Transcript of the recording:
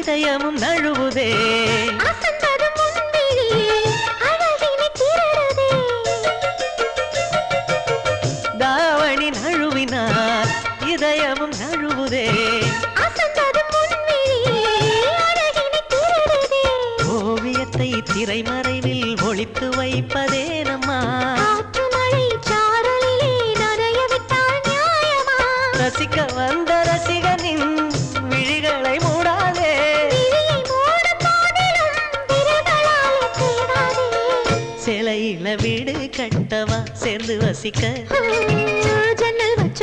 இதயமும் நழுவுதே தாவணி நழுவினார் இதயமும் நழுவுதே ஓவியத்தை திரைமறைவில் ஒளித்து வைப்பதே நம்மா ரசிக்க வந்த ரசிகனின் விழிகளை மூடாதே சிலையில வீடு கட்டவா சேர்ந்து வசிக்க ஜன்னல் வச்ச